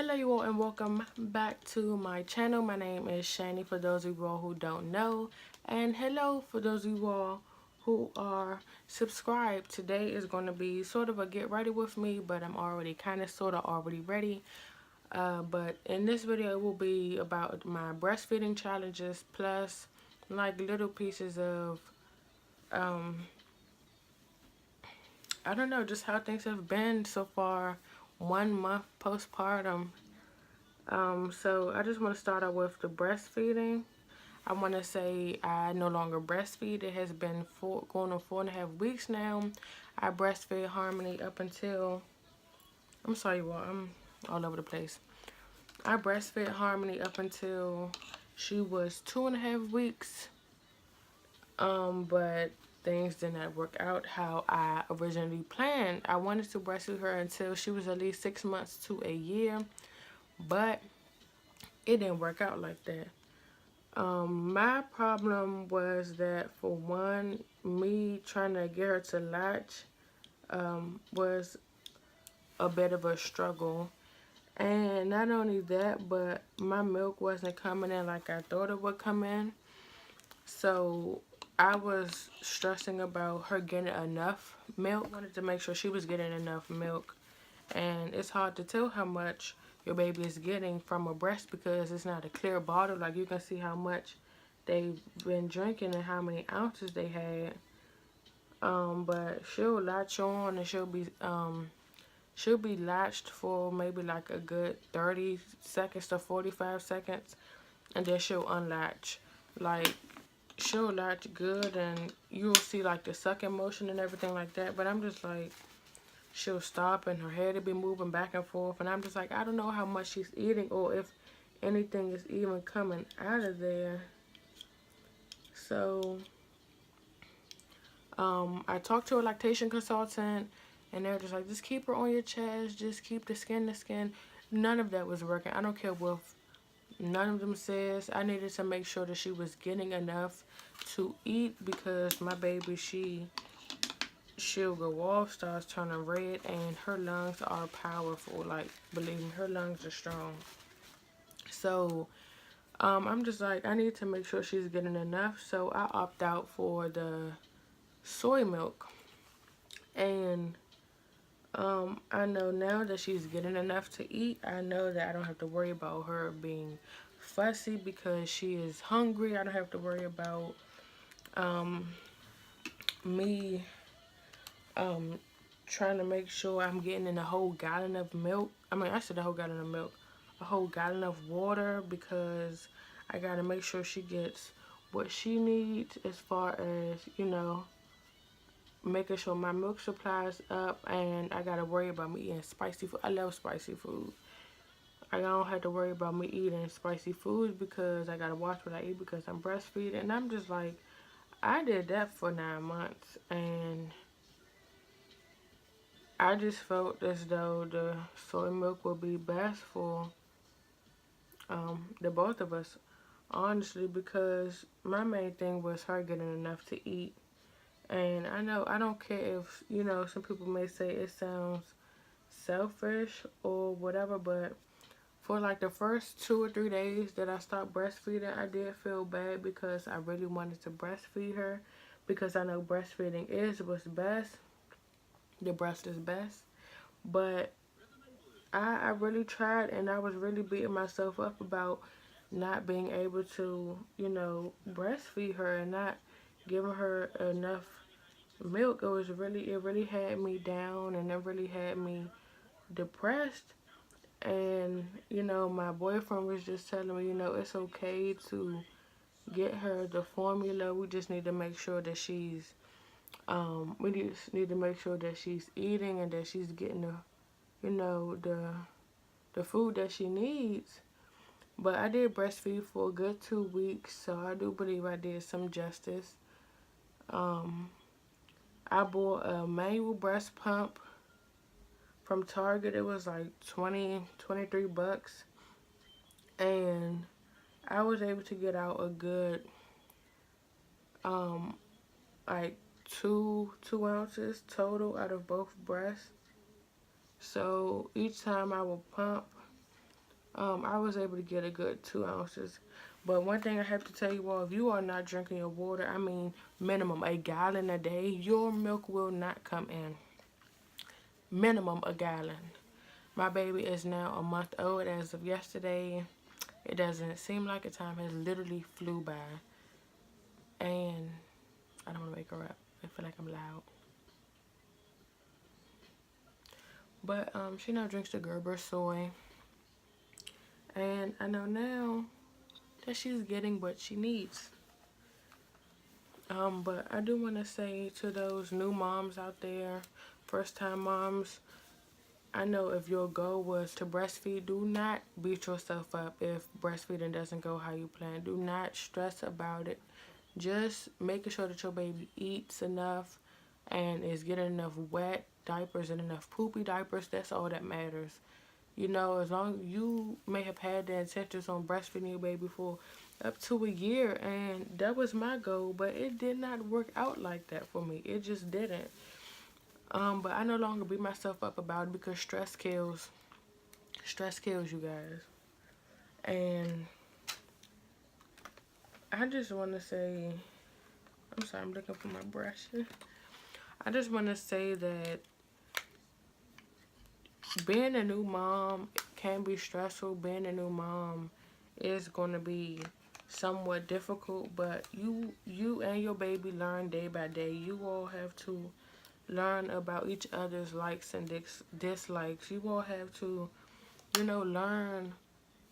Hello you all and welcome back to my channel. My name is Shani for those of you all who don't know, and hello for those of you all who are subscribed. Today is going to be sort of a get ready with me, but I'm already kind of sort of already ready. But in this video it will be about my breastfeeding challenges plus like little pieces of I don't know, just how things have been so far 1 month postpartum. So I just want to start out with the breastfeeding. I want to say I no longer breastfeed. It has been going on 4.5 weeks now. I breastfed Harmony up until, I'm sorry, well, I'm all over the place. I breastfed Harmony up until she was 2.5 weeks. But things did not work out how I originally planned. I wanted to breastfeed her until she was at least 6 months to a year, but it didn't work out like that. My problem was that, for one, me trying to get her to latch was a bit of a struggle. And not only that, but my milk wasn't coming in like I thought it would come in. So I was stressing about her getting enough milk. I wanted to make sure she was getting enough milk. And it's hard to tell how much your baby is getting from a breast because it's not a clear bottle. Like, you can see how much they've been drinking and how many ounces they had. But she'll latch on and she'll be latched for maybe like a good 30 seconds to 45 seconds, and then she'll unlatch. Like, she'll latch good and you'll see like the sucking motion and everything like that, but I'm just like, she'll stop and her head will be moving back and forth, and I'm just like, I don't know how much she's eating or if anything is even coming out of there. So I talked to a lactation consultant, and they're just like, just keep her on your chest, just keep the skin to skin. None of that was working. I don't care what none of them says. I needed to make sure that she was getting enough to eat, because my baby, she'll go off, starts turning red, and her lungs are powerful. Like, believe me, her lungs are strong. So I'm just like, I need to make sure she's getting enough. So I opt out for the soy milk. And I know now that she's getting enough to eat. I know that I don't have to worry about her being fussy because she is hungry. I don't have to worry about me trying to make sure I'm getting in a whole gallon of milk. I mean, I said a whole gallon of milk, a whole gallon of water, because I gotta make sure she gets what she needs as far as, making sure my milk supply is up, and I gotta worry about me eating spicy food. I love spicy food. I don't have to worry about me eating spicy foods because I gotta watch what I eat because I'm breastfeeding. And I'm just like, I did that for 9 months, and I just felt as though the soy milk would be best for the both of us, honestly, because my main thing was her getting enough to eat. And I know, I don't care if, some people may say it sounds selfish or whatever, but for like the first 2 or 3 days that I stopped breastfeeding, I did feel bad because I really wanted to breastfeed her, because I know breastfeeding is what's best. The breast is best. But I really tried, and I was really beating myself up about not being able to, breastfeed her and not giving her enough milk. It really had me down, and it really had me depressed. And, my boyfriend was just telling me, it's okay to get her the formula. We just need to make sure that we just need to make sure that she's eating and that she's getting the food that she needs. But I did breastfeed for a good 2 weeks, so I do believe I did some justice. I bought a manual breast pump from Target. It was like 23 bucks. And I was able to get out a good, like two ounces total out of both breasts. So each time I would pump, I was able to get a good 2 ounces. But one thing I have to tell you all, if you are not drinking your water, I mean minimum a gallon a day, your milk will not come in. Minimum a gallon. My baby is now a month old as of yesterday. It doesn't seem like a time has literally flew by. And I don't want to wake her up. I feel like I'm loud. But she now drinks the Gerber soy. And I know now that she's getting what she needs. But I do want to say to those new moms out there, first time moms, I know if your goal was to breastfeed, do not beat yourself up if breastfeeding doesn't go how you plan. Do not stress about it. Just making sure that your baby eats enough and is getting enough wet diapers and enough poopy diapers. That's all that matters. You know, as long you may have had the intentions on breastfeeding your baby for up to a year, and that was my goal, but it did not work out like that for me. It just didn't. But I no longer beat myself up about it because stress kills. Stress kills, you guys. And I just want to say, I'm sorry, I'm looking for my brush. I just want to say that being a new mom can be stressful. Being a new mom is going to be somewhat difficult, but you and your baby learn day by day. You all have to learn about each other's likes and dislikes. You all have to, you know, learn.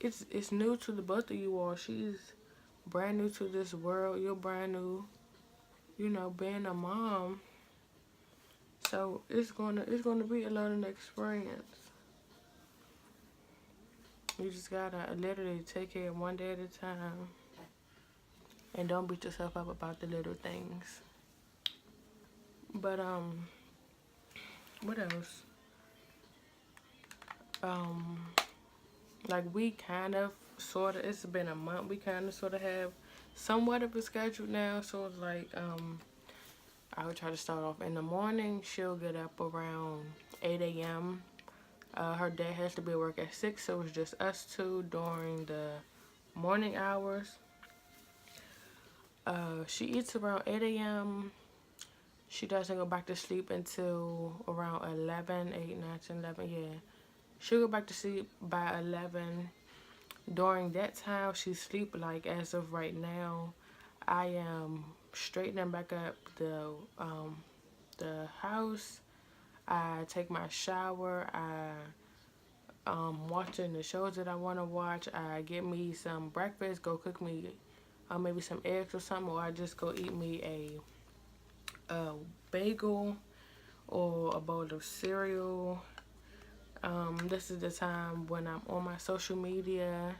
It's new to the both of you all. She's brand new to this world. You're brand new, you know, being a mom. So it's gonna be a learning experience. You just gotta literally take care one day at a time, and don't beat yourself up about the little things. But what else? Um, like we kind of sort of, it's been a month. We kind of sort of have somewhat of a schedule now. So it's like I would try to start off in the morning. She'll get up around 8 a.m. Her dad has to be at work at 6, so it's just us two during the morning hours. She eats around 8 a.m. She doesn't go back to sleep until around 11, 8, 9, 10, 11, yeah. She'll go back to sleep by 11. During that time, she sleep like as of right now. I am straightening back up the house. I take my shower. I watching the shows that I want to watch. I get me some breakfast. Go cook me maybe some eggs or something, or I just go eat me a bagel or a bowl of cereal. This is the time when I'm on my social media,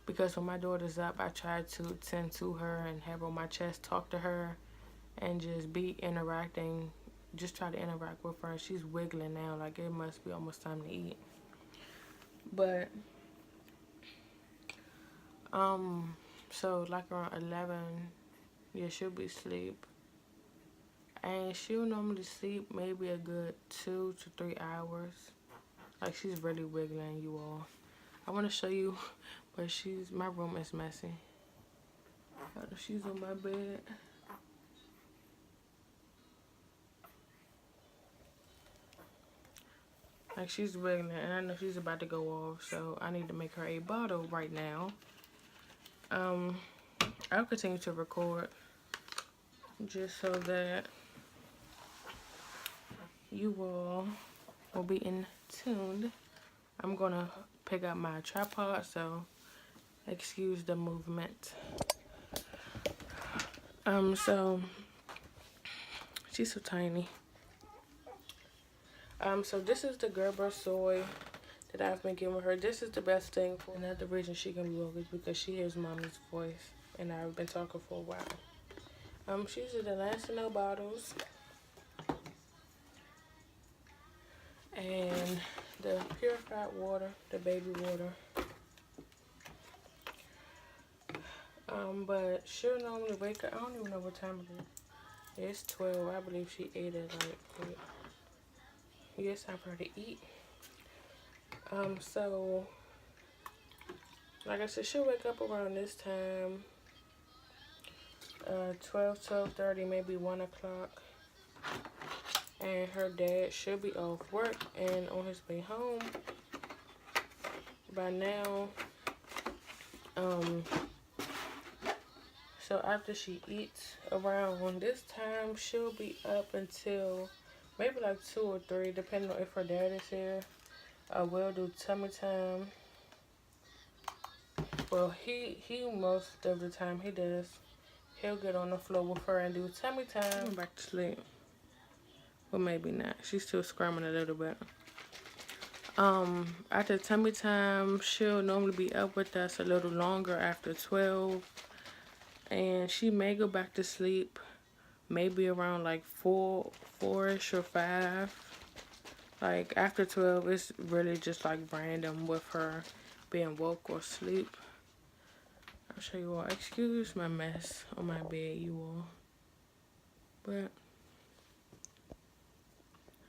because when my daughter's up, I try to tend to her and have her on my chest, talk to her, and just be interacting. Just try to interact with her. She's wiggling now, like it must be almost time to eat. But so like around 11, yeah, she'll be asleep. And she'll normally sleep maybe a good 2 to 3 hours. Like she's really wiggling, you all. I want to show you, but my room is messy. She's on my bed. Like she's wiggling, and I know she's about to go off, so I need to make her a bottle right now. I'll continue to record just so that you all will be in tuned. I'm gonna pick up my tripod, so excuse the movement. So she's so tiny. So this is the Gerber soy that I've been giving her. This is the best thing for another reason she can be woke is because she hears mommy's voice, and I've been talking for a while. She's in the Lancino bottles, and the purified water, the baby water. But she'll normally wake up. I don't even know what time it is. It's 12. I believe she ate at like 8. Yes, I've heard her to eat. So Like I said, she'll wake up around this time. 12:30, maybe 1 o'clock. And her dad should be off work and on his way home by now. So after she eats around this time, she'll be up until maybe like 2 or 3, depending on if her dad is here. We'll do tummy time. Well, he most of the time he does. He'll get on the floor with her and do tummy time. Back to sleep. Well, maybe not. She's still screaming a little bit. After tummy time, she'll normally be up with us a little longer after 12. And she may go back to sleep maybe around like 4-ish or 5. Like after 12, it's really just like random with her being woke or asleep. I'll show you all. Excuse my mess on my bed, you all. But,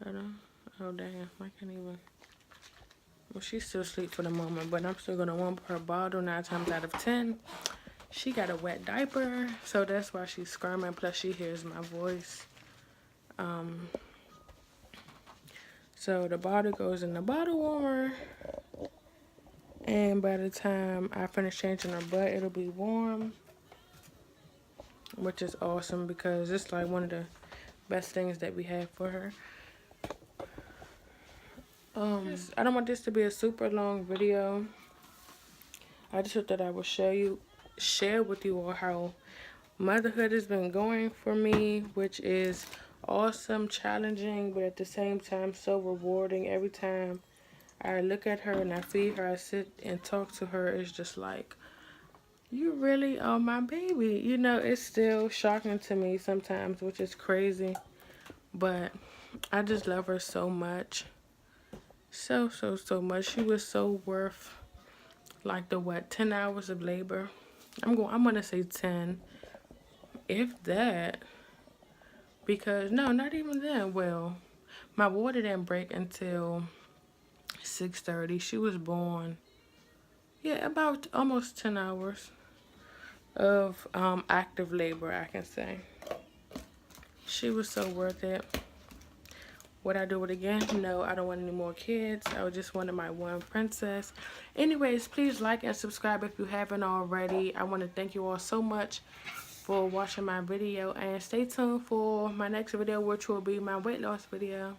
hold on. Oh, damn. I can't even. Well, she's still asleep for the moment, but I'm still going to warm up her bottle 9 times out of 10. She got a wet diaper, so that's why she's screaming. Plus, she hears my voice. So the bottle goes in the bottle warmer. And by the time I finish changing her butt, it'll be warm. Which is awesome because it's like one of the best things that we have for her. I don't want this to be a super long video. I just thought that I would share with you all how motherhood has been going for me, which is awesome, challenging, but at the same time so rewarding. Every time I look at her and I feed her, I sit and talk to her, it's just like, you really are my baby. You know, it's still shocking to me sometimes, which is crazy, but I just love her so much. So much. She was so worth like the 10 hours of labor. I'm gonna say 10, if that, because no, not even that. Well, my water didn't break until 6:30. She was born, yeah, about almost 10 hours of active labor, I can say. She was so worth it. Would I do it again? No, I don't want any more kids. I just wanted my one princess. Anyways, please like and subscribe if you haven't already. I want to thank you all so much for watching my video. And stay tuned for my next video, which will be my weight loss video.